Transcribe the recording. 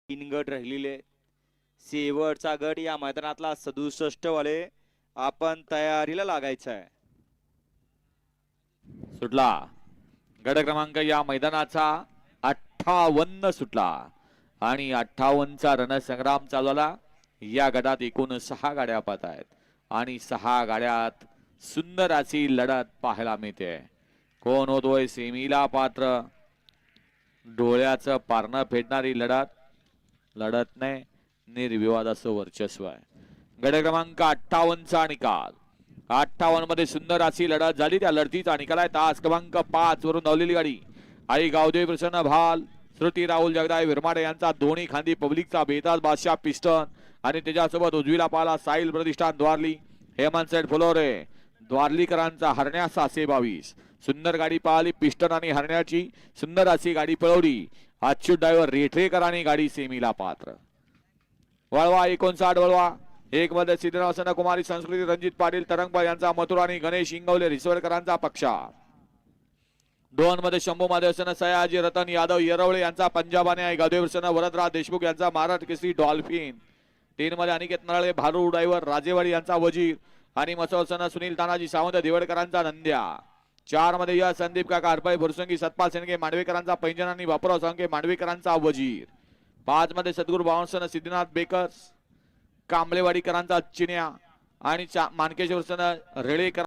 तीन गट राहिलेले शेवटचा गट या मैदानातला 67 वाले आपण तयारीला लागायचं आहे। सुटला गट क्रमांक या मैदानाचा 58 सुटला आणि 58चा रणसंग्राम चालू झाला। या गटात एकूण 6 गाड्या पाहत आहेत आणि 6 गाड्यात सुंदर अशी लढत पाहायला मिळते। कोण होतोय सेमीला पात्र, डोळ्याचं पारणं फेडणारी लढत नाही, निर्विवाद असं वर्चस्व आहे। गट क्रमांक 58चा निकाल 58 मध्ये सुंदर अशी लढत झाली। त्या लढतीचा निकाल आहे तास क्रमांक 5 वरून धावलेली गाडी आई गावदेवी प्रसन्न भाल श्रुती राहुल जगदाय विरमाडे यांचा दोन्ही खांदी पब्लिकचा बेताज बादशाह पिस्टन आणि त्याच्यासोबत उजवीला पाला साहिल प्रतिष्ठान द्वारली हेमंत सेठ फुलोरे द्वारलीकरांचा हरण्या 622 सुंदर गाडी पाहिली पिस्टन आणि हरण्याची सुंदर अशी गाडी पळवली। अच्युत ड्रायव्हर रेठरेकरांनी गाडी सेमीला पात्र। वळवा 59 वळवा एक मध्ये सिद्धराव कुमारी संस्कृती रणजित पाटील तरंगपाल यांचा मथुर आणि गणेश इंगवले रिसवडकरांचा पक्षा। 2 मध्ये शंभू महादेवसन सयाजी रतन यादव येरवळे यांचा पंजाब आणि गादेवसन वरदराज देशमुख यांचा महाराष्ट्र केसरी डॉल्फिन। 3 मध्ये अनिकेत नरळे भारू ड्रायव्हर राजेवाडी यांचा वजीर आणि मसवसन सुनील तानाजी सावंत देवडकरांचा नंद्या। 4 मध्ये या संदीप काका हरपळे भुरसंगी सतपाल सेनगे मांडवेकरांचा पैंजण आणि बापूराव सांगे मांडवेकरांचा वजीर। 5 मध्ये सद्गुरू बावनसन सिद्धनाथ बेकर्स कांबळेवाडीकरांचा चिन्या आणि मानकेश्वर रेळेकर